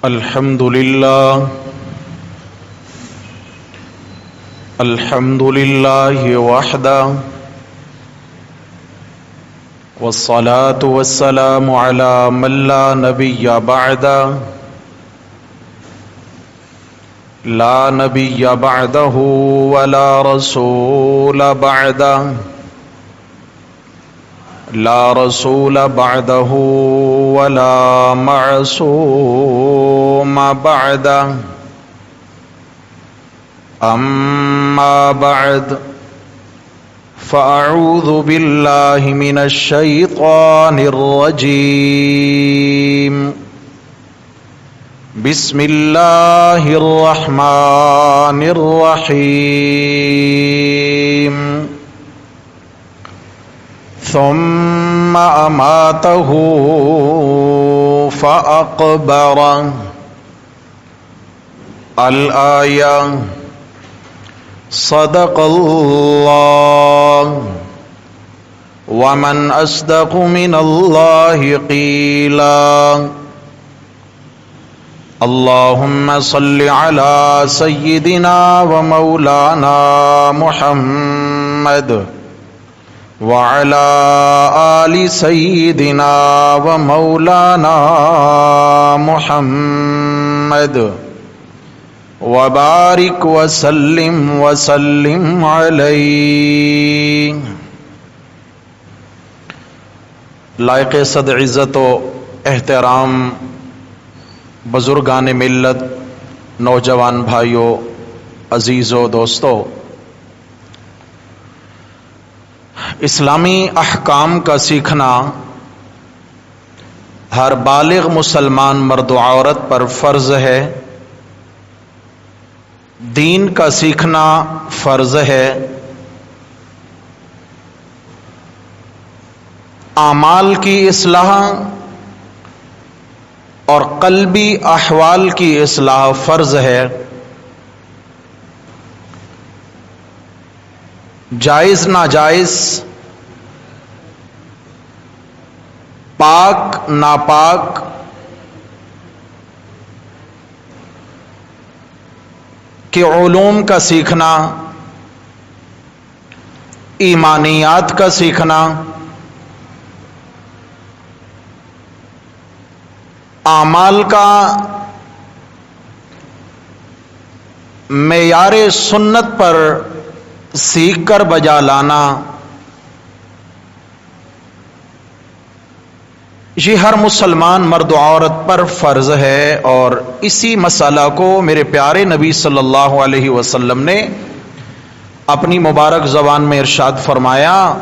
الحمد لله وحده والصلاة والسلام على من لا نبي بعده لا نبي بعده ولا رسول بعده لا رسول بعده ولا معصوم بعده أما بعد فأعوذ بالله من الشيطان الرجيم بسم الله الرحمن الرحيم ثم أماته فأقبره الآية صدق الله ومن أصدق من الله قيلا اللهم صل على سيدنا ومولانا محمد وعلى آل سيدنا ومولانا محمد وبارك وسلم عليه. لائق صد عزت و احترام بزرگان ملت، نوجوان بھائیوں، عزیزو دوستو، اسلامی احکام کا سیکھنا ہر بالغ مسلمان مرد و عورت پر فرض ہے. دین کا سیکھنا فرض ہے. اعمال کی اصلاح اور قلبی احوال کی اصلاح فرض ہے. جائز ناجائز، پاک ناپاک، کے علوم کا سیکھنا، ایمانیات کا سیکھنا، اعمال کا معیار سنت پر سیکھ کر بجا لانا، یہ ہر مسلمان مرد و عورت پر فرض ہے. اور اسی مسئلہ کو میرے پیارے نبی صلی اللہ علیہ وسلم نے اپنی مبارک زبان میں ارشاد فرمایا: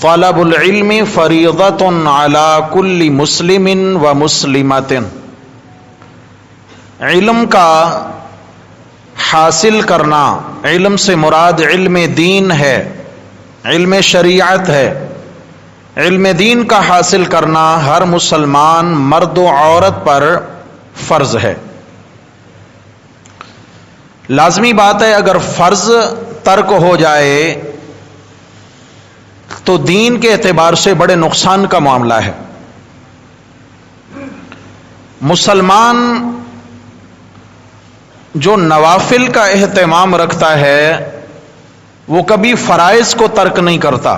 طلب العلم فریضۃ علی کل مسلم و مسلمۃ. علم کا حاصل کرنا، علم سے مراد علم دین ہے، علم شریعت ہے. علم دین کا حاصل کرنا ہر مسلمان مرد و عورت پر فرض ہے. لازمی بات ہے، اگر فرض ترک ہو جائے تو دین کے اعتبار سے بڑے نقصان کا معاملہ ہے. مسلمان جو نوافل کا اہتمام رکھتا ہے وہ کبھی فرائض کو ترک نہیں کرتا،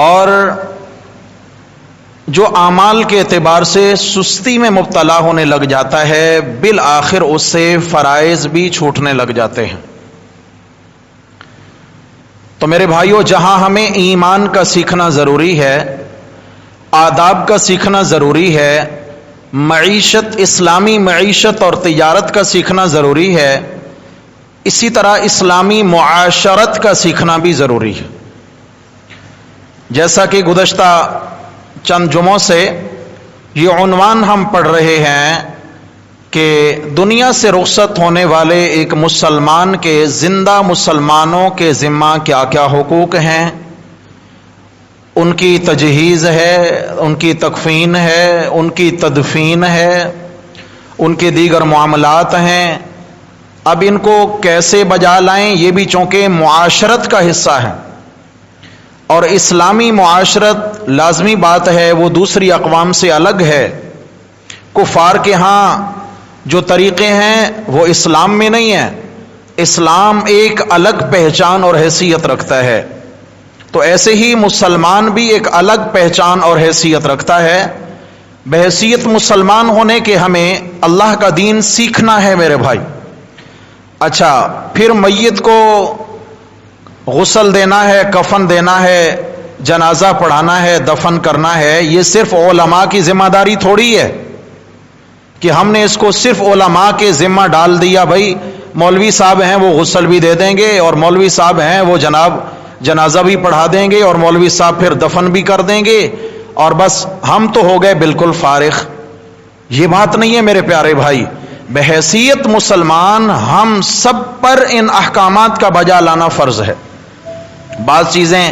اور جو اعمال کے اعتبار سے سستی میں مبتلا ہونے لگ جاتا ہے بالآخر اس سے فرائض بھی چھوٹنے لگ جاتے ہیں. تو میرے بھائیوں، جہاں ہمیں ایمان کا سیکھنا ضروری ہے، آداب کا سیکھنا ضروری ہے، معیشت، اسلامی معیشت اور تجارت کا سیکھنا ضروری ہے، اسی طرح اسلامی معاشرت کا سیکھنا بھی ضروری ہے. جیسا کہ گزشتہ چند جمعوں سے یہ عنوان ہم پڑھ رہے ہیں کہ دنیا سے رخصت ہونے والے ایک مسلمان کے زندہ مسلمانوں کے ذمہ کیا کیا حقوق ہیں، ان کی تجہیز ہے، ان کی تکفین ہے، ان کی تدفین ہے، ان کے دیگر معاملات ہیں. اب ان کو کیسے بجا لائیں، یہ بھی چونکہ معاشرت کا حصہ ہے اور اسلامی معاشرت لازمی بات ہے وہ دوسری اقوام سے الگ ہے. کفار کے ہاں جو طریقے ہیں وہ اسلام میں نہیں ہیں. اسلام ایک الگ پہچان اور حیثیت رکھتا ہے. تو ایسے ہی مسلمان بھی ایک الگ پہچان اور حیثیت رکھتا ہے. بحیثیت مسلمان ہونے کے ہمیں اللہ کا دین سیکھنا ہے میرے بھائی. اچھا، پھر میت کو غسل دینا ہے، کفن دینا ہے، جنازہ پڑھانا ہے، دفن کرنا ہے، یہ صرف علماء کی ذمہ داری تھوڑی ہے کہ ہم نے اس کو صرف علماء کے ذمہ ڈال دیا. بھائی مولوی صاحب ہیں وہ غسل بھی دے دیں گے، اور مولوی صاحب ہیں وہ جناب جنازہ بھی پڑھا دیں گے، اور مولوی صاحب پھر دفن بھی کر دیں گے، اور بس ہم تو ہو گئے بالکل فارغ. یہ بات نہیں ہے میرے پیارے بھائی. بحیثیت مسلمان ہم سب پر ان احکامات کا بجا لانا فرض ہے. بعض چیزیں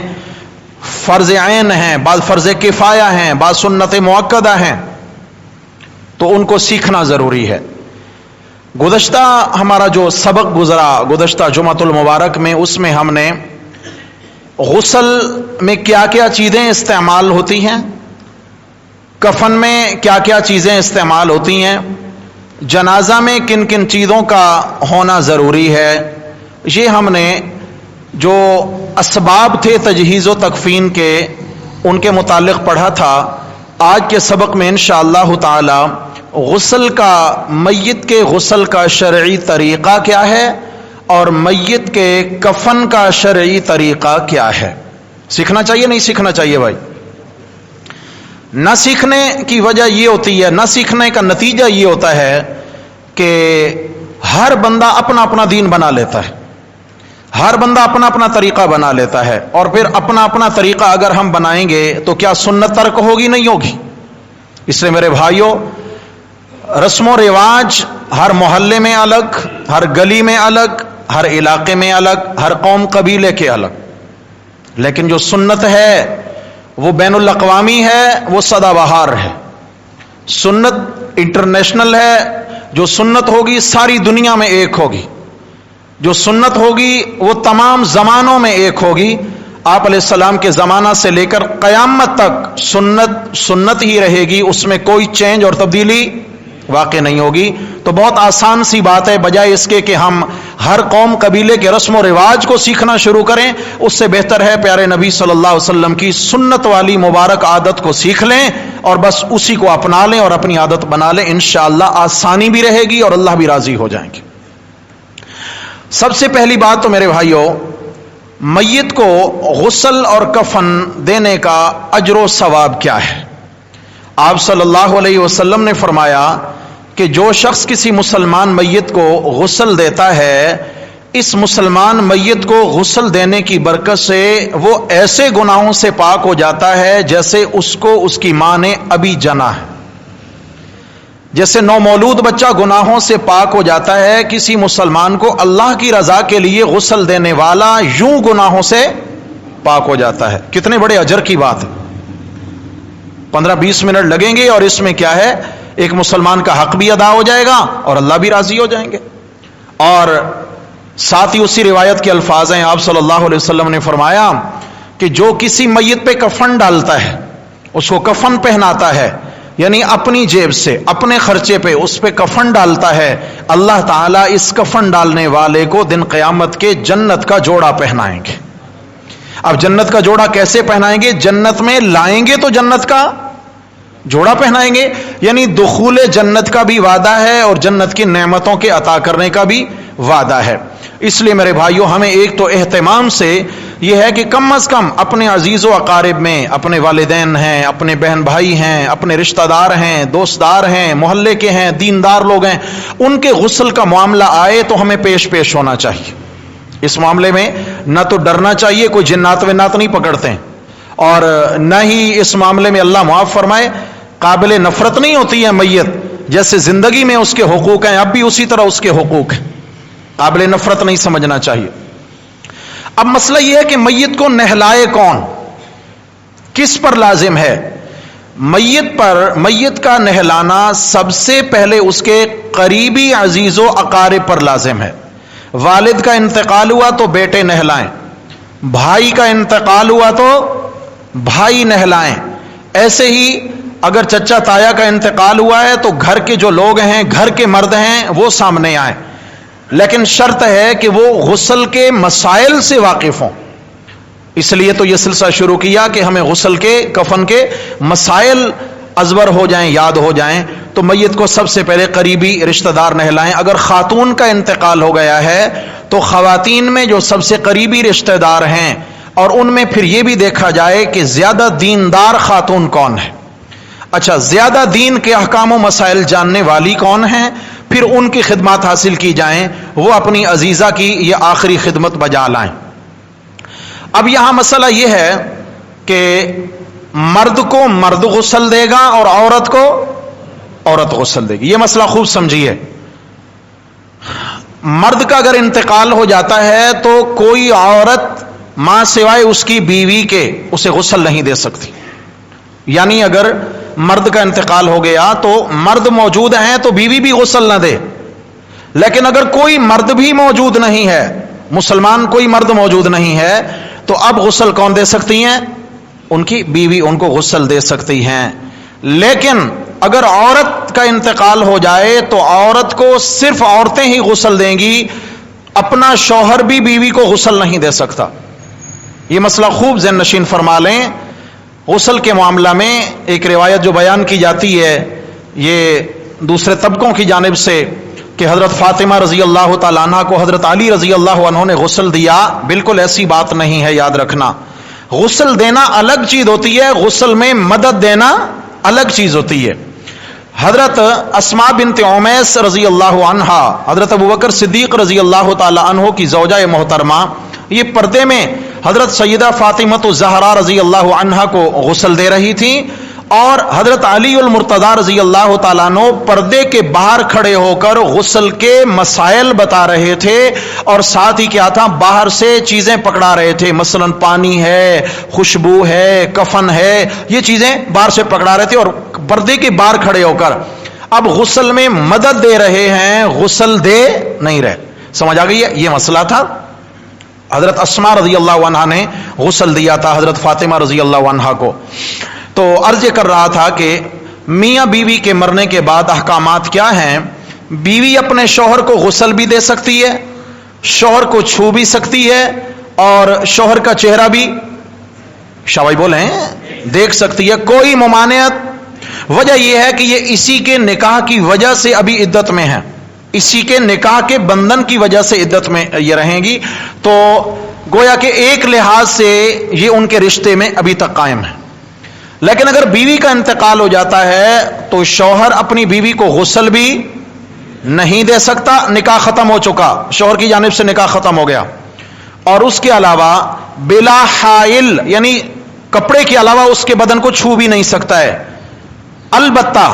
فرض عین ہیں، بعض فرض کفایہ ہیں، بعض سنت مؤکدہ ہیں، تو ان کو سیکھنا ضروری ہے. گزشتہ ہمارا جو سبق گزرا گزشتہ جمعۃ المبارک میں، اس میں ہم نے غسل میں کیا کیا چیزیں استعمال ہوتی ہیں، کفن میں کیا کیا چیزیں استعمال ہوتی ہیں، جنازہ میں کن کن چیزوں کا ہونا ضروری ہے، یہ ہم نے جو اسباب تھے تجہیز و تکفین کے ان کے متعلق پڑھا تھا. آج کے سبق میں انشاءاللہ تعالی غسل کا، میت کے غسل کا شرعی طریقہ کیا ہے اور میت کے کفن کا شرعی طریقہ کیا ہے. سیکھنا چاہیے نہیں سیکھنا چاہیے بھائی؟ نہ سیکھنے کی وجہ یہ ہوتی ہے، نہ سیکھنے کا نتیجہ یہ ہوتا ہے کہ ہر بندہ اپنا اپنا دین بنا لیتا ہے، ہر بندہ اپنا اپنا طریقہ بنا لیتا ہے، اور پھر اپنا اپنا طریقہ اگر ہم بنائیں گے تو کیا سنت ترک ہوگی؟ نہیں ہوگی. اس لیے میرے بھائیوں، رسم و رواج ہر محلے میں الگ، ہر گلی میں الگ، ہر علاقے میں الگ، ہر قوم قبیلے کے الگ، لیکن جو سنت ہے وہ بین الاقوامی ہے، وہ سدا بہار ہے. سنت انٹرنیشنل ہے. جو سنت ہوگی ساری دنیا میں ایک ہوگی. جو سنت ہوگی وہ تمام زمانوں میں ایک ہوگی. آپ علیہ السلام کے زمانہ سے لے کر قیامت تک سنت سنت ہی رہے گی، اس میں کوئی چینج اور تبدیلی واقع نہیں ہوگی. تو بہت آسان سی بات ہے، بجائے اس کے کہ ہم ہر قوم قبیلے کے رسم و رواج کو سیکھنا شروع کریں، اس سے بہتر ہے پیارے نبی صلی اللہ علیہ وسلم کی سنت والی مبارک عادت کو سیکھ لیں اور بس اسی کو اپنا لیں اور اپنی عادت بنا لیں. انشاءاللہ آسانی بھی رہے گی اور اللہ بھی راضی ہو جائیں گے. سب سے پہلی بات تو میرے بھائیوں، میت کو غسل اور کفن دینے کا اجر و ثواب کیا ہے؟ آپ صلی اللہ علیہ وسلم نے فرمایا کہ جو شخص کسی مسلمان میت کو غسل دیتا ہے، اس مسلمان میت کو غسل دینے کی برکت سے وہ ایسے گناہوں سے پاک ہو جاتا ہے جیسے اس کو اس کی ماں نے ابھی جنا ہے. جیسے نومولود بچہ گناہوں سے پاک ہو جاتا ہے، کسی مسلمان کو اللہ کی رضا کے لیے غسل دینے والا یوں گناہوں سے پاک ہو جاتا ہے. کتنے بڑے اجر کی بات ہے. 15-20 منٹ لگیں گے اور اس میں کیا ہے، ایک مسلمان کا حق بھی ادا ہو جائے گا اور اللہ بھی راضی ہو جائیں گے. اور ساتھ ہی اسی روایت کے الفاظ ہیں، آپ صلی اللہ علیہ وسلم نے فرمایا کہ جو کسی میت پہ کفن ڈالتا ہے، اس کو کفن پہناتا ہے، یعنی اپنی جیب سے اپنے خرچے پہ اس پہ کفن ڈالتا ہے، اللہ تعالیٰ اس کفن ڈالنے والے کو دن قیامت کے جنت کا جوڑا پہنائیں گے. اب جنت کا جوڑا کیسے پہنائیں گے؟ جنت میں لائیں گے تو جنت کا جوڑا پہنائیں گے، یعنی دخول جنت کا بھی وعدہ ہے اور جنت کی نعمتوں کے عطا کرنے کا بھی وعدہ ہے. اس لیے میرے بھائیوں، ہمیں ایک تو اہتمام سے یہ ہے کہ کم از کم اپنے عزیز و اقارب میں، اپنے والدین ہیں، اپنے بہن بھائی ہیں، اپنے رشتہ دار ہیں، دوستدار ہیں، محلے کے ہیں، دیندار لوگ ہیں، ان کے غسل کا معاملہ آئے تو ہمیں پیش ہونا چاہیے. اس معاملے میں نہ تو ڈرنا چاہیے، کوئی جنات ونات نہیں پکڑتے ہیں، اور نہ ہی اس معاملے میں اللہ معاف فرمائے قابل نفرت نہیں ہوتی ہے میت. جیسے زندگی میں اس کے حقوق ہیں، اب بھی اسی طرح اس کے حقوق ہیں. قابل نفرت نہیں سمجھنا چاہیے. اب مسئلہ یہ ہے کہ میت کو نہلائے کون، کس پر لازم ہے؟ میت کا نہلانا سب سے پہلے اس کے قریبی عزیز و اقارب پر لازم ہے. والد کا انتقال ہوا تو بیٹے نہلائیں، بھائی کا انتقال ہوا تو بھائی نہلائیں. ایسے ہی اگر چچا تایا کا انتقال ہوا ہے تو گھر کے جو لوگ ہیں، گھر کے مرد ہیں، وہ سامنے آئیں. لیکن شرط ہے کہ وہ غسل کے مسائل سے واقف ہوں. اس لیے تو یہ سلسلہ شروع کیا کہ ہمیں غسل کے، کفن کے مسائل ازبر ہو جائیں، یاد ہو جائیں. تو میت کو سب سے پہلے قریبی رشتہ دار نہلائیں. اگر خاتون کا انتقال ہو گیا ہے تو خواتین میں جو سب سے قریبی رشتہ دار ہیں، اور ان میں پھر یہ بھی دیکھا جائے کہ زیادہ دیندار خاتون کون ہے. اچھا، زیادہ دین کے احکام و مسائل جاننے والی کون ہیں، پھر ان کی خدمات حاصل کی جائیں. وہ اپنی عزیزہ کی یہ آخری خدمت بجا لائیں. اب یہاں مسئلہ یہ ہے کہ مرد کو مرد غسل دے گا اور عورت کو عورت غسل دے گی. یہ مسئلہ خوب سمجھیے. مرد کا اگر انتقال ہو جاتا ہے تو کوئی عورت ماں سوائے اس کی بیوی کے اسے غسل نہیں دے سکتی. یعنی اگر مرد کا انتقال ہو گیا تو مرد موجود ہیں تو بیوی بھی غسل نہ دے. لیکن اگر کوئی مرد بھی موجود نہیں ہے، مسلمان کوئی مرد موجود نہیں ہے، تو اب غسل کون دے سکتی ہیں؟ ان کی بیوی ان کو غسل دے سکتی ہیں. لیکن اگر عورت کا انتقال ہو جائے تو عورت کو صرف عورتیں ہی غسل دیں گی، اپنا شوہر بھی بیوی کو غسل نہیں دے سکتا. یہ مسئلہ خوب ذہن نشین فرما لیں. غسل کے معاملہ میں ایک روایت جو بیان کی جاتی ہے یہ دوسرے طبقوں کی جانب سے کہ حضرت فاطمہ رضی اللہ تعالیٰ عنہ کو حضرت علی رضی اللہ عنہ نے غسل دیا. بالکل ایسی بات نہیں ہے، یاد رکھنا. غسل دینا الگ چیز ہوتی ہے، غسل میں مدد دینا الگ چیز ہوتی ہے. حضرت اسماء بنت عمیس رضی اللہ عنہا، حضرت ابوبکر صدیق رضی اللہ تعالی عنہ کی زوجہ محترمہ، یہ پردے میں حضرت سیدہ فاطمہ الزہرا رضی اللہ عنہا کو غسل دے رہی تھیں، اور حضرت علی المرتضی رضی اللہ تعالیٰ عنہ پردے کے باہر کھڑے ہو کر غسل کے مسائل بتا رہے تھے. اور ساتھ ہی کیا تھا، باہر سے چیزیں پکڑا رہے تھے، مثلا پانی ہے، خوشبو ہے، کفن ہے، یہ چیزیں باہر سے پکڑا رہے تھے اور پردے کے باہر کھڑے ہو کر اب غسل میں مدد دے رہے ہیں، غسل دے نہیں رہے. سمجھ آ گئی ہے؟ یہ مسئلہ تھا. حضرت اسماء رضی اللہ عنہا نے غسل دیا تھا حضرت فاطمہ رضی اللہ عنہا کو. تو عرض کر رہا تھا کہ میاں بیوی کے مرنے کے بعد احکامات کیا ہیں. بیوی اپنے شوہر کو غسل بھی دے سکتی ہے، شوہر کو چھو بھی سکتی ہے، اور شوہر کا چہرہ بھی شاباش بولیں دیکھ سکتی ہے. کوئی ممانعت. وجہ یہ ہے کہ یہ اسی کے نکاح کی وجہ سے ابھی عدت میں ہے، اسی کے نکاح کے بندھن کی وجہ سے عدت میں یہ رہیں گی. تو گویا کہ ایک لحاظ سے یہ ان کے رشتے میں ابھی تک قائم ہے. لیکن اگر بیوی کا انتقال ہو جاتا ہے تو شوہر اپنی بیوی کو غسل بھی نہیں دے سکتا. نکاح ختم ہو چکا، شوہر کی جانب سے نکاح ختم ہو گیا. اور اس کے علاوہ بلا حائل، یعنی کپڑے کے علاوہ اس کے بدن کو چھو بھی نہیں سکتا ہے. البتہ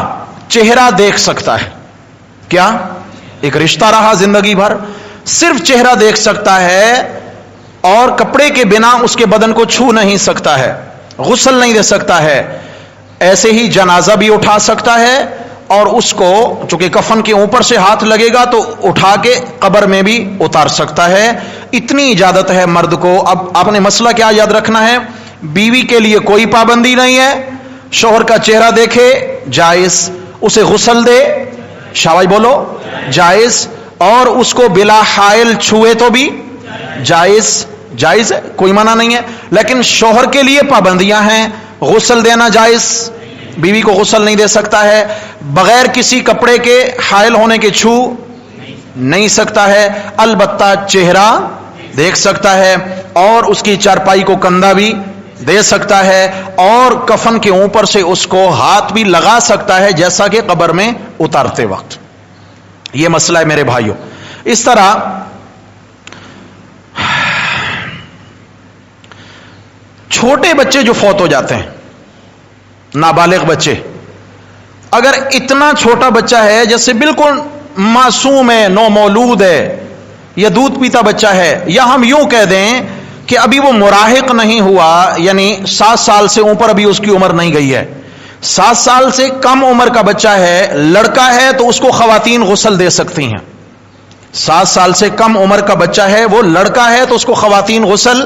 چہرہ دیکھ سکتا ہے. کیا؟ ایک رشتہ رہا زندگی بھر، صرف چہرہ دیکھ سکتا ہے اور کپڑے کے بنا اس کے بدن کو چھو نہیں سکتا ہے، غسل نہیں دے سکتا ہے. ایسے ہی جنازہ بھی اٹھا سکتا ہے، اور اس کو چونکہ کفن کے اوپر سے ہاتھ لگے گا تو اٹھا کے قبر میں بھی اتار سکتا ہے. اتنی اجازت ہے مرد کو. اب آپ نے مسئلہ کیا یاد رکھنا ہے، بیوی کے لیے کوئی پابندی نہیں ہے. شوہر کا چہرہ دیکھے جائز، اسے غسل دے شاباش بولو جائز، اور اس کو بلا حائل چھوئے تو بھی جائز. جائز ہے، کوئی منع نہیں ہے. لیکن شوہر کے لیے پابندیاں ہیں. غسل دینا جائز، بیوی کو غسل نہیں دے سکتا ہے. بغیر کسی کپڑے کے حائل ہونے کے چھو نہیں سکتا ہے. البتہ چہرہ دیکھ سکتا ہے، اور اس کی چارپائی کو کندھا بھی دے سکتا ہے، اور کفن کے اوپر سے اس کو ہاتھ بھی لگا سکتا ہے جیسا کہ قبر میں اتارتے وقت. یہ مسئلہ ہے میرے بھائیوں. اس طرح چھوٹے بچے جو فوت ہو جاتے ہیں، نابالغ بچے، اگر اتنا چھوٹا بچہ ہے جیسے بالکل معصوم ہے، نو مولود ہے، یا دودھ پیتا بچہ ہے، یا ہم یوں کہہ دیں کہ ابھی وہ مراہق نہیں ہوا، یعنی 7 سال سے اوپر ابھی اس کی عمر نہیں گئی ہے، 7 سال سے کم عمر کا بچہ ہے، لڑکا ہے تو اس کو خواتین غسل دے سکتی ہیں. 7 سال سے کم عمر کا بچہ ہے، وہ لڑکا ہے تو اس کو خواتین غسل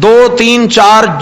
2, 3, 4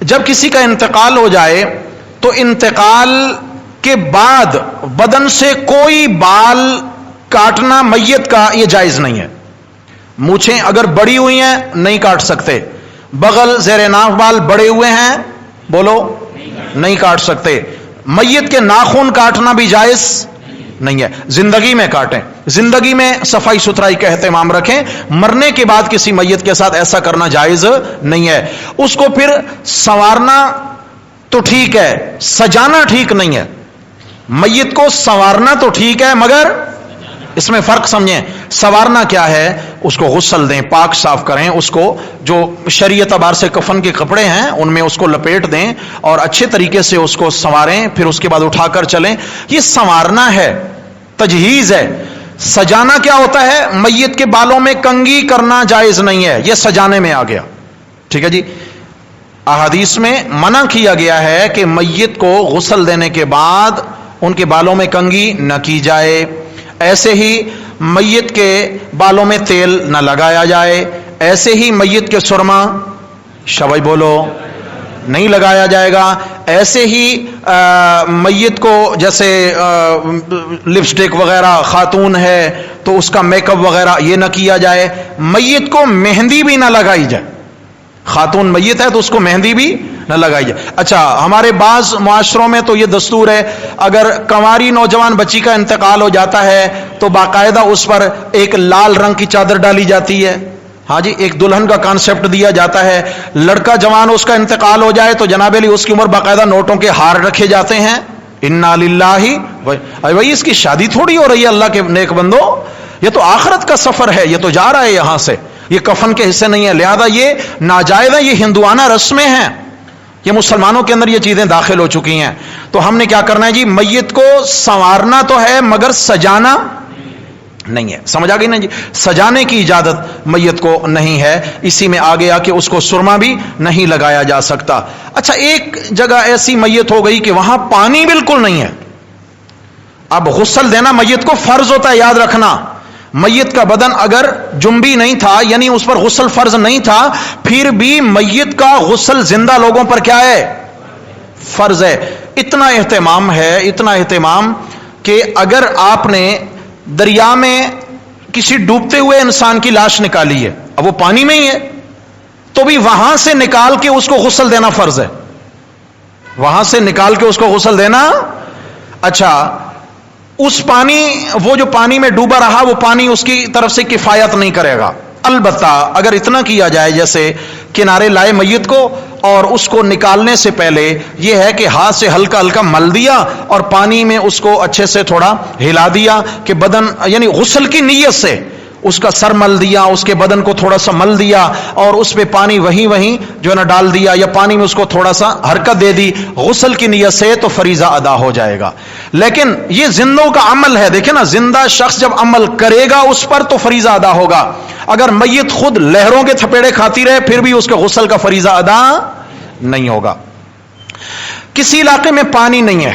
جب کسی کا انتقال ہو جائے تو انتقال کے بعد بدن سے کوئی بال کاٹنا میت کا یہ جائز نہیں ہے. مونچھیں اگر بڑی ہوئی ہیں نہیں کاٹ سکتے, بغل زیر ناف بال بڑے ہوئے ہیں بولو نہیں کاٹ سکتے. میت کے ناخن کاٹنا بھی جائز نہیں ہے, زندگی میں کاٹیں, زندگی میں صفائی ستھرائی کا اہتمام رکھیں, مرنے کے بعد کسی میت کے ساتھ ایسا کرنا جائز نہیں ہے. اس کو پھر سنوارنا تو ٹھیک ہے, سجانا ٹھیک نہیں ہے. میت کو سنوارنا تو ٹھیک ہے مگر اس میں فرق سمجھیں. سنوارنا کیا ہے, اس کو غسل دیں, پاک صاف کریں, اس کو جو شریعت اعتبار سے کفن کے کپڑے ہیں ان میں اس کو لپیٹ دیں اور اچھے طریقے سے اس کو سنواریں, پھر اس کے بعد اٹھا کر چلیں. یہ سنوارنا ہے, تجہیز ہے. سجانا کیا ہوتا ہے, میت کے بالوں میں کنگھی کرنا جائز نہیں ہے, یہ سجانے میں آ گیا. ٹھیک ہے جی. احادیث میں منع کیا گیا ہے کہ میت کو غسل دینے کے بعد ان کے بالوں میں کنگھی نہ کی جائے. ایسے ہی میت کے بالوں میں تیل نہ لگایا جائے, ایسے ہی میت کے سرما شبئی بولو نہیں لگایا جائے گا, ایسے ہی میت کو جیسے لپسٹک وغیرہ خاتون ہے تو اس کا میک اپ وغیرہ یہ نہ کیا جائے. میت کو مہندی بھی نہ لگائی جائے, خاتون میت ہے تو اس کو مہندی بھی نہ لگائی جائے. اچھا, ہمارے بعض معاشروں میں تو یہ دستور ہے اگر کنواری نوجوان بچی کا انتقال ہو جاتا ہے تو باقاعدہ اس پر ایک لال رنگ کی چادر ڈالی جاتی ہے. ہاں جی, ایک دلہن کا کانسیپٹ دیا جاتا ہے. لڑکا جوان اس کا انتقال ہو جائے تو جناب علی اس کی عمر باقاعدہ نوٹوں کے ہار رکھے جاتے ہیں. انا للہ, بھائی اس کی شادی تھوڑی ہو رہی ہے اللہ کے نیک بندو, یہ تو آخرت کا سفر ہے, یہ تو جا رہا ہے یہاں سے, یہ کفن کے حصے نہیں ہے. لہذا یہ ناجائز ہے, یہ ہندوانہ رسمیں ہیں, یہ مسلمانوں کے اندر یہ چیزیں داخل ہو چکی ہیں. تو ہم نے کیا کرنا ہے جی, میت کو سنوارنا تو ہے مگر سجانا نہیں ہے. سمجھ آ گئی نا جی, سجانے کی اجازت میت کو نہیں ہے. اسی میں آ گیا کہ اس کو سرما بھی نہیں لگایا جا سکتا. اچھا, ایک جگہ ایسی میت ہو گئی کہ وہاں پانی بالکل نہیں ہے. اب غسل دینا میت کو فرض ہوتا ہے, یاد رکھنا. میت کا بدن اگر جنبی نہیں تھا یعنی اس پر غسل فرض نہیں تھا, پھر بھی میت کا غسل زندہ لوگوں پر کیا ہے, فرض ہے. اتنا اہتمام ہے, اتنا اہتمام کہ اگر آپ نے دریا میں کسی ڈوبتے ہوئے انسان کی لاش نکالی ہے, اب وہ پانی میں ہی ہے, تو بھی وہاں سے نکال کے اس کو غسل دینا فرض ہے. وہاں سے نکال کے اس کو غسل دینا. اچھا, اس پانی, وہ جو پانی میں ڈوبا رہا وہ پانی اس کی طرف سے کفایت نہیں کرے گا. البتہ اگر اتنا کیا جائے جیسے کنارے لائے میت کو اور اس کو نکالنے سے پہلے یہ ہے کہ ہاتھ سے ہلکا ہلکا مل دیا اور پانی میں اس کو اچھے سے تھوڑا ہلا دیا کہ بدن یعنی غسل کی نیت سے اس کا سر مل دیا, اس کے بدن کو تھوڑا سا مل دیا اور اس پہ پانی وہیں جو ہے نا ڈال دیا, یا پانی میں اس کو تھوڑا سا حرکت دے دی غسل کی نیت سے, تو فریضہ ادا ہو جائے گا. لیکن یہ زندوں کا عمل ہے, دیکھیں نا, زندہ شخص جب عمل کرے گا اس پر تو فریضہ ادا ہوگا. اگر میت خود لہروں کے تھپیڑے کھاتی رہے پھر بھی اس کے غسل کا فریضہ ادا نہیں ہوگا. کسی علاقے میں پانی نہیں ہے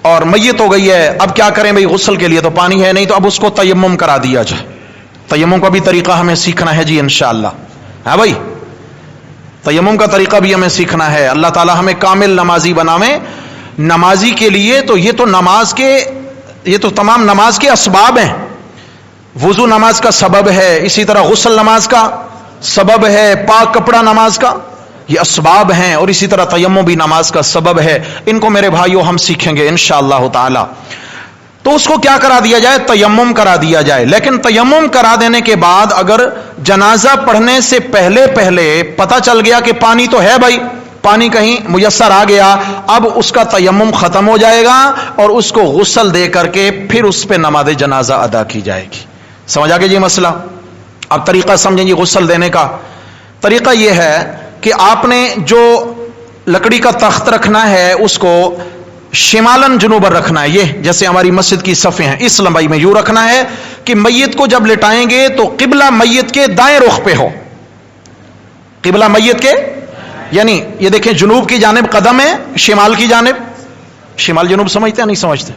اور میت ہو گئی ہے, اب کیا کریں بھائی, غسل کے لیے تو پانی ہے نہیں, تو اب اس کو تیمم کرا دیا جائے. تیمم کا بھی طریقہ ہمیں سیکھنا ہے جی انشاءاللہ. ہاں بھائی, تیمم کا طریقہ بھی ہمیں سیکھنا ہے. اللہ تعالی ہمیں کامل نمازی بناویں. نمازی کے لیے تو یہ تو نماز کے, یہ تو تمام نماز کے اسباب ہیں. وضو نماز کا سبب ہے, اسی طرح غسل نماز کا سبب ہے, پاک کپڑا نماز کا, یہ اسباب ہیں, اور اسی طرح تیمم بھی نماز کا سبب ہے. ان کو میرے بھائیوں ہم سیکھیں گے انشاءاللہ تعالی. تو اس کو کیا کرا دیا جائے, تیمم کرا دیا جائے. لیکن تیمم کرا دینے کے بعد اگر جنازہ پڑھنے سے پہلے پتہ چل گیا کہ پانی تو ہے بھائی, پانی کہیں میسر آ گیا, اب اس کا تیمم ختم ہو جائے گا اور اس کو غسل دے کر کے پھر اس پہ نماز جنازہ ادا کی جائے گی. سمجھ آ گیا جی مسئلہ. اب طریقہ سمجھیں جی غسل دینے کا. طریقہ یہ ہے کہ آپ نے جو لکڑی کا تخت رکھنا ہے اس کو شمالن جنوبر رکھنا ہے. یہ جیسے ہماری مسجد کی صفیں ہیں اس لمبائی میں یوں رکھنا ہے کہ میت کو جب لٹائیں گے تو قبلہ میت کے دائیں رخ پہ ہو. قبلہ میت کے یعنی یہ دیکھیں جنوب کی جانب قدم ہے, شمال کی جانب, شمال جنوب سمجھتے ہیں نہیں سمجھتے؟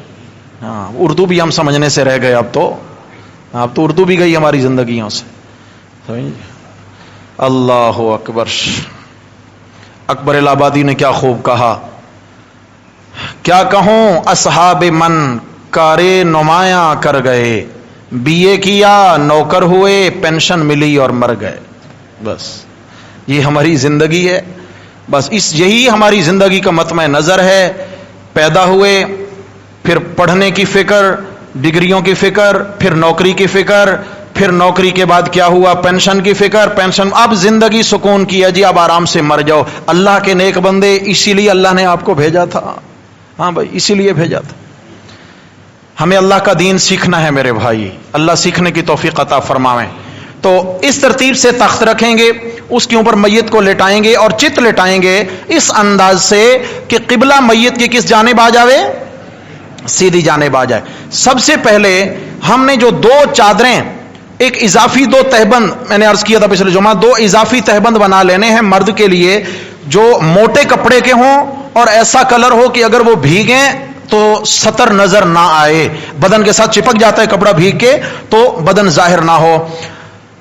ہاں, اردو بھی ہم سمجھنے سے رہ گئے. اب تو اردو بھی گئی ہماری زندگیوں سے. اللہ اکبر. اکبر الہآبادی نے کیا خوب کہا، کیا کہوں اصحاب من کارے نمایاں کر گئے، بی اے کیا نوکر ہوئے پینشن ملی اور مر گئے۔ بس یہ ہماری زندگی ہے، بس یہی ہماری زندگی کا مطمع نظر ہے۔ پیدا ہوئے، پھر پڑھنے کی فکر، ڈگریوں کی فکر، پھر نوکری کی فکر، پھر نوکری کے بعد کیا ہوا، پینشن کی فکر، پینشن، اب زندگی سکون کی ہے جی، اب آرام سے مر جاؤ۔ اللہ کے نیک بندے، اسی لیے اللہ نے آپ کو بھیجا تھا، ہاں بھائی اسی لیے بھیجا تھا۔ ہمیں اللہ کا دین سیکھنا ہے میرے بھائی، اللہ سیکھنے کی توفیق عطا فرمائیں۔ تو اس ترتیب سے تخت رکھیں گے، اس کے اوپر میت کو لٹائیں گے اور چت لٹائیں گے اس انداز سے کہ قبلہ میت کی کس جانب آ جاوے، سیدھی جانب آ جائے۔ سب سے پہلے ہم نے جو دو چادریں، ایک اضافی دو تہبند، میں نے عرض کیا تھا پچھلے جمعہ، دو اضافی تہبند بنا لینے ہیں مرد کے لیے جو موٹے کپڑے کے ہوں اور ایسا کلر ہو کہ اگر وہ بھیگیں تو سطر نظر نہ آئے، بدن کے ساتھ چپک جاتا ہے کپڑا بھیگ کے تو بدن ظاہر نہ ہو۔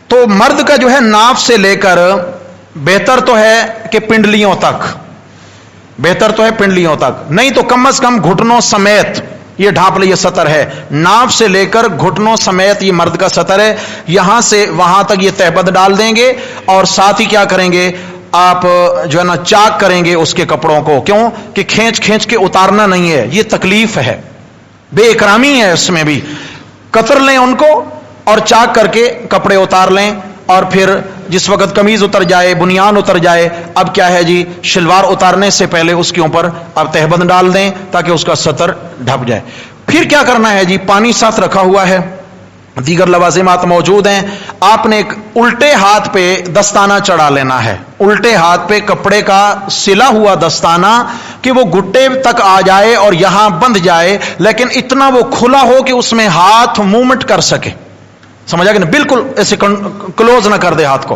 تو مرد کا جو ہے ناف سے لے کر بہتر تو ہے کہ پنڈلیوں تک، بہتر تو ہے پنڈلیوں تک، نہیں تو کم از کم گھٹنوں سمیت یہ ڈھانپ لے، یہ سطر ہے، ناف سے لے کر گھٹنوں سمیت یہ مرد کا سطر ہے، یہاں سے وہاں تک یہ تہبند ڈال دیں گے اور ساتھ ہی کیا کریں گے، آپ جو ہے نا چاک کریں گے اس کے کپڑوں کو، کیوں کہ کھینچ کھینچ کے اتارنا نہیں ہے، یہ تکلیف ہے، بے اکرامی ہے، اس میں بھی کتر لیں ان کو اور چاک کر کے کپڑے اتار لیں، اور پھر جس وقت قمیض اتر جائے، بنیان اتر جائے، اب کیا ہے جی، شلوار اتارنے سے پہلے اس کے اوپر آپ تہبند ڈال دیں تاکہ اس کا سطر ڈھک جائے۔ پھر کیا کرنا ہے جی، پانی ساتھ رکھا ہوا ہے، دیگر لوازمات موجود ہیں، آپ نے ایک الٹے ہاتھ پہ دستانہ چڑھا لینا ہے، الٹے ہاتھ پہ کپڑے کا سلا ہوا دستانہ کہ وہ گھٹے تک آ جائے اور یہاں بند جائے، لیکن اتنا وہ کھلا ہو کہ اس میں ہاتھ موومنٹ کر سکے، سمجھا کہ نہیں، بالکل ایسے کلوز نہ کر دے ہاتھ کو۔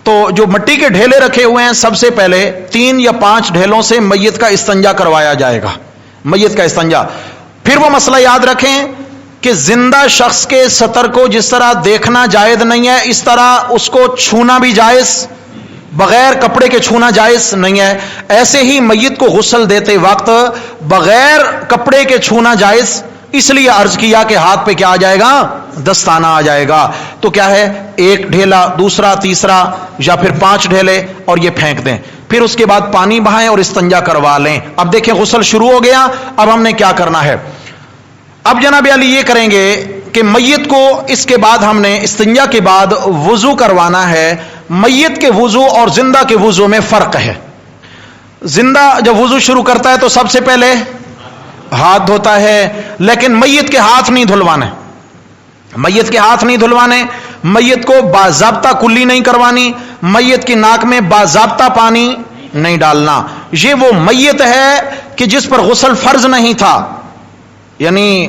تو جو مٹی کے ڈھیلے رکھے ہوئے ہیں، سب سے پہلے 3 یا 5 ڈھیلوں سے میت کا استنجا کروایا جائے گا، میت کا استنجا۔ پھر وہ مسئلہ یاد رکھیں کہ زندہ شخص کے سطر کو جس طرح دیکھنا جائز نہیں ہے، اس طرح اس کو چھونا بھی جائز، بغیر کپڑے کے چھونا جائز نہیں ہے، ایسے ہی میت کو غسل دیتے وقت بغیر کپڑے کے چھونا جائز، اس لیے عرض کیا کہ ہاتھ پہ کیا آ جائے گا، دستانہ آ جائے گا۔ تو کیا ہے، ایک ڈھیلا، دوسرا، تیسرا یا پھر 5 ڈھیلے اور یہ پھینک دیں، پھر اس کے بعد پانی بہائیں اور استنجا کروا لیں۔ اب دیکھیں غسل شروع ہو گیا، اب ہم نے کیا کرنا ہے، اب جناب علی یہ کریں گے کہ میت کو اس کے بعد ہم نے استنجا کے بعد وضو کروانا ہے۔ میت کے وضو اور زندہ کے وضو میں فرق ہے۔ زندہ جب وضو شروع کرتا ہے تو سب سے پہلے ہاتھ دھوتا ہے، لیکن میت کے ہاتھ نہیں دھلوانے، میت کے ہاتھ نہیں دھلوانے، میت کو باضابطہ کلی نہیں کروانی، میت کی ناک میں باضابطہ پانی نہیں ڈالنا۔ یہ وہ میت ہے کہ جس پر غسل فرض نہیں تھا، یعنی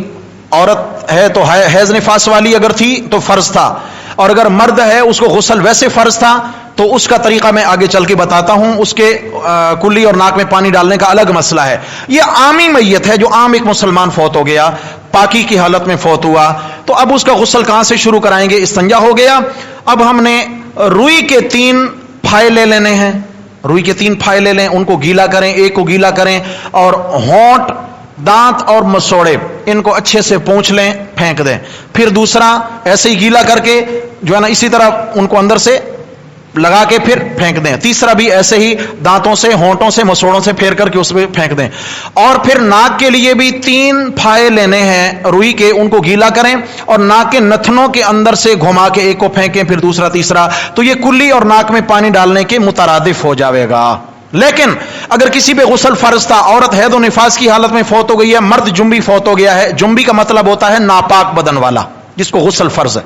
عورت ہے تو حیض نفاس والی اگر تھی تو فرض تھا، اور اگر مرد ہے اس کو غسل ویسے فرض تھا، تو اس کا طریقہ میں آگے چل کے بتاتا ہوں، اس کے کلی اور ناک میں پانی ڈالنے کا الگ مسئلہ ہے۔ یہ عامی میت ہے جو عام ایک مسلمان فوت ہو گیا، پاکی کی حالت میں فوت ہوا، تو اب اس کا غسل کہاں سے شروع کرائیں گے، استنجا ہو گیا۔ اب ہم نے روئی کے 3 پھائے لے لینے ہیں، روئی کے 3 پھائے لے لیں، ان کو گیلا کریں، ایک کو گیلا کریں، اور ہونٹ، دانت اور مسوڑے ان کو اچھے سے پونچھ لیں، پھینک دیں۔ پھر دوسرا ایسے ہی گیلا کر کے جو ہے نا اسی طرح ان کو اندر سے لگا کے پھر پھینک دیں، تیسرا بھی ایسے ہی دانتوں سے، ہونٹوں سے، مسوڑوں سے پھیر کر کے اس پہ پھینک دیں، اور پھر ناک کے لیے بھی 3 پھائے لینے ہیں روئی کے، ان کو گیلا کریں اور ناک کے نتنوں کے اندر سے گھما کے ایک کو پھینکیں، پھر دوسرا، تیسرا، تو یہ کلی اور ناک میں پانی ڈالنے کے مترادف ہو جاوے گا۔ لیکن اگر کسی پہ غسل فرض تھا، عورت حیض و نفاس کی حالت میں فوت ہو گئی ہے، مرد جنبی فوت ہو گیا ہے، جنبی کا مطلب ہوتا ہے ناپاک بدن والا جس کو غسل فرض ہے،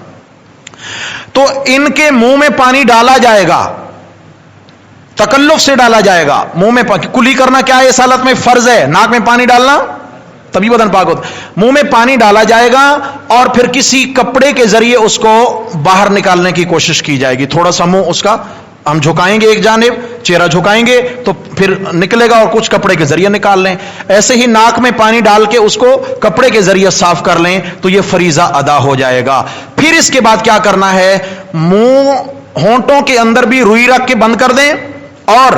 تو ان کے منہ میں پانی ڈالا جائے گا، تکلف سے ڈالا جائے گا، منہ میں کلی کرنا کیا ہے اس حالت میں فرض ہے، ناک میں پانی ڈالنا تبھی بدن پاک ہوتا، منہ میں پانی ڈالا جائے گا اور پھر کسی کپڑے کے ذریعے اس کو باہر نکالنے کی کوشش کی جائے گی، تھوڑا سا منہ اس کا ہم جھکائیں گے ایک جانب، چہرہ جھکائیں گے تو پھر نکلے گا، اور کچھ کپڑے کے ذریعے نکال لیں، ایسے ہی ناک میں پانی ڈال کے اس کو کپڑے کے ذریعے صاف کر لیں تو یہ فریضہ ادا ہو جائے گا۔ پھر اس کے بعد کیا کرنا ہے، منہ ہونٹوں کے اندر بھی روئی رکھ کے بند کر دیں اور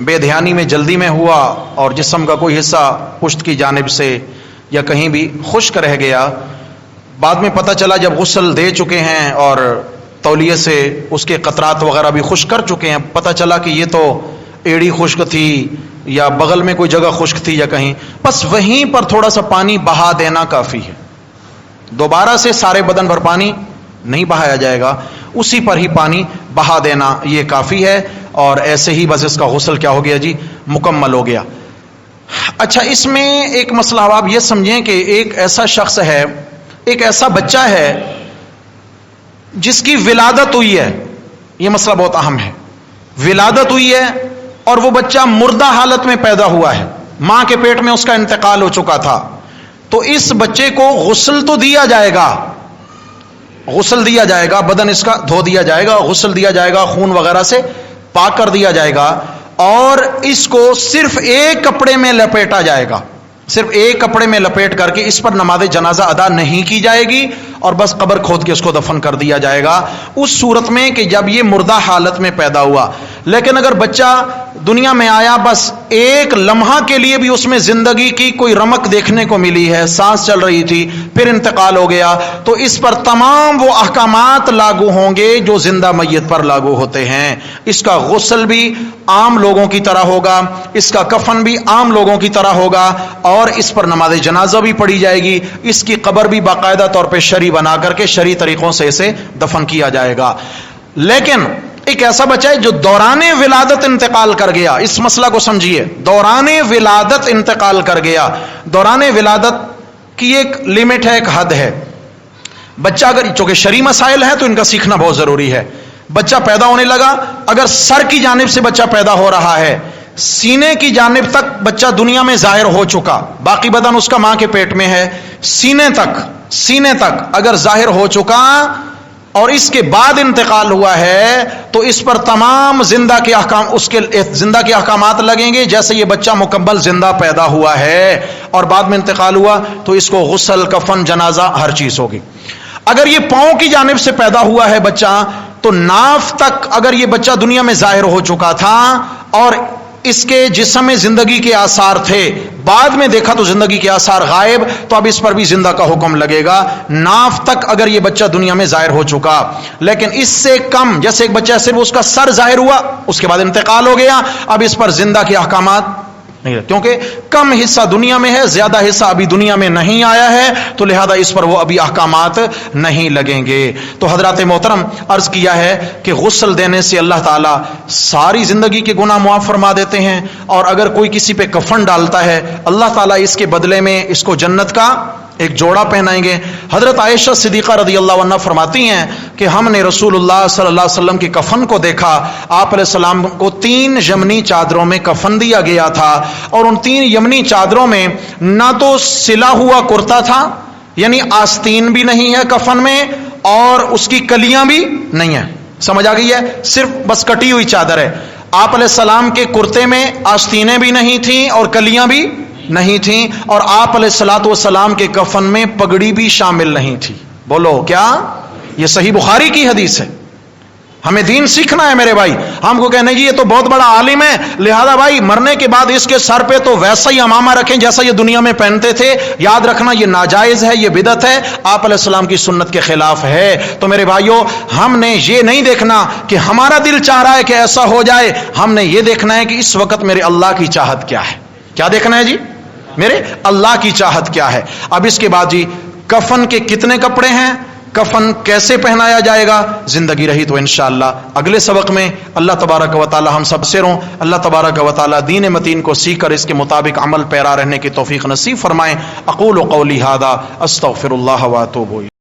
بے دھیانی میں جلدی میں ہوا اور جسم کا کوئی حصہ پشت کی جانب سے یا کہیں بھی خشک رہ گیا، بعد میں پتہ چلا جب غسل دے چکے ہیں اور تولیے سے اس کے قطرات وغیرہ بھی خشک کر چکے ہیں، پتہ چلا کہ یہ تو ایڑی خشک تھی یا بغل میں کوئی جگہ خشک تھی یا کہیں، بس وہیں پر تھوڑا سا پانی بہا دینا کافی ہے، دوبارہ سے سارے بدن بھر پانی نہیں بہایا جائے گا، اسی پر ہی پانی بہا دینا یہ کافی ہے، اور ایسے ہی بس اس کا غسل کیا ہو گیا جی، مکمل ہو گیا۔ اچھا، اس میں ایک مسئلہ آپ یہ سمجھیں کہ ایک ایسا شخص ہے، ایک ایسا بچہ ہے جس کی ولادت ہوئی ہے، یہ مسئلہ بہت اہم ہے، ولادت ہوئی ہے اور وہ بچہ مردہ حالت میں پیدا ہوا ہے، ماں کے پیٹ میں اس کا انتقال ہو چکا تھا، تو اس بچے کو غسل تو دیا جائے گا، غسل دیا جائے گا، بدن اس کا دھو دیا جائے گا، غسل دیا جائے گا، خون وغیرہ سے پاک کر دیا جائے گا، اور اس کو صرف ایک کپڑے میں لپیٹا جائے گا، صرف ایک کپڑے میں لپیٹ کر کے اس پر نماز جنازہ ادا نہیں کی جائے گی اور بس قبر کھود کے اس کو دفن کر دیا جائے گا، اس صورت میں کہ جب یہ مردہ حالت میں پیدا ہوا۔ لیکن اگر بچہ دنیا میں آیا، بس ایک لمحہ کے لیے بھی اس میں زندگی کی کوئی رمق دیکھنے کو ملی ہے، سانس چل رہی تھی، پھر انتقال ہو گیا، تو اس پر تمام وہ احکامات لاگو ہوں گے جو زندہ میت پر لاگو ہوتے ہیں۔ اس کا غسل بھی عام لوگوں کی طرح ہوگا، اس کا کفن بھی عام لوگوں کی طرح ہوگا، اور اس پر نماز جنازہ بھی پڑھی جائے گی، اس کی قبر بھی باقاعدہ طور پہ شرعی بنا کر کے شرعی طریقوں سے اسے دفن کیا جائے گا۔ لیکن ایک ایسا بچہ ہے جو دوران ولادت انتقال کر گیا، اس مسئلہ کو سمجھیے، دوران ولادت انتقال کر گیا، دوران ولادت کی ایک لمٹ ہے، ایک حد ہے، بچہ اگر چونکہ شرعی مسائل ہیں تو ان کا سیکھنا بہت ضروری ہے، بچہ پیدا ہونے لگا، اگر سر کی جانب سے بچہ پیدا ہو رہا ہے، سینے کی جانب تک بچہ دنیا میں ظاہر ہو چکا، باقی بدن اس کا ماں کے پیٹ میں ہے، سینے تک اگر ظاہر ہو چکا اور اس کے بعد انتقال ہوا ہے تو اس پر تمام زندہ کے احکامات لگیں گے، جیسے یہ بچہ مکمل زندہ پیدا ہوا ہے اور بعد میں انتقال ہوا تو اس کو غسل، کفن، جنازہ ہر چیز ہوگی۔ اگر یہ پاؤں کی جانب سے پیدا ہوا ہے بچہ تو ناف تک اگر یہ بچہ دنیا میں ظاہر ہو چکا تھا اور اس کے جسم میں زندگی کے آثار تھے، بعد میں دیکھا تو زندگی کے آثار غائب، تو اب اس پر بھی زندہ کا حکم لگے گا، ناف تک اگر یہ بچہ دنیا میں ظاہر ہو چکا۔ لیکن اس سے کم، جیسے ایک بچہ صرف اس کا سر ظاہر ہوا، اس کے بعد انتقال ہو گیا، اب اس پر زندہ کے احکامات نہیں، کیونکہ کم حصہ دنیا میں ہے، زیادہ حصہ ابھی دنیا میں نہیں آیا ہے، تو لہذا اس پر وہ ابھی احکامات نہیں لگیں گے۔ تو حضرات محترم، عرض کیا ہے کہ غسل دینے سے اللہ تعالیٰ ساری زندگی کے گناہ معاف فرما دیتے ہیں، اور اگر کوئی کسی پہ کفن ڈالتا ہے اللہ تعالیٰ اس کے بدلے میں اس کو جنت کا ایک جوڑا پہنائیں گے۔ حضرت عائشہ صدیقہ رضی اللہ عنہ فرماتی ہیں کہ ہم نے رسول اللہ صلی اللہ علیہ وسلم کے کفن کو دیکھا، آپ علیہ السلام کو 3 یمنی چادروں میں کفن دیا گیا تھا، اور ان 3 یمنی چادروں میں نہ تو سلا ہوا کرتا تھا، یعنی آستین بھی نہیں ہے کفن میں، اور اس کی کلیاں بھی نہیں ہیں، سمجھ آ گئی ہے، صرف بس کٹی ہوئی چادر ہے۔ آپ علیہ السلام کے کرتے میں آستینیں بھی نہیں تھیں اور کلیاں بھی نہیں تھیں، اور آپ علیہ الصلوۃ والسلام کے کفن میں پگڑی بھی شامل نہیں تھی۔ بولو کیا؟ یہ صحیح بخاری کی حدیث ہے۔ ہمیں دین سیکھنا ہے میرے بھائی، ہم کو کہنے جی یہ تو بہت بڑا عالم ہے، لہذا بھائی مرنے کے بعد اس کے سر پہ تو ویسا ہی امامہ رکھیں جیسا یہ دنیا میں پہنتے تھے، یاد رکھنا یہ ناجائز ہے، یہ بدعت ہے، آپ علیہ السلام کی سنت کے خلاف ہے۔ تو میرے بھائیوں، ہم نے یہ نہیں دیکھنا کہ ہمارا دل چاہ رہا ہے کہ ایسا ہو جائے، ہم نے یہ دیکھنا ہے کہ اس وقت میرے اللہ کی چاہت کیا ہے۔ کیا دیکھنا ہے جی؟ میرے اللہ کی چاہت کیا ہے۔ اب اس کے بعد جی کفن کے کتنے کپڑے ہیں، کفن کیسے پہنایا جائے گا، زندگی رہی تو انشاءاللہ اگلے سبق میں اللہ تبارک و تعالی ہم سب سے اللہ تبارک و تعالی دین متین کو سیکھ کر اس کے مطابق عمل پیرا رہنے کی توفیق نصیب فرمائیں۔ اقول قولی ھذا استغفر اللہ واتوب الیہ۔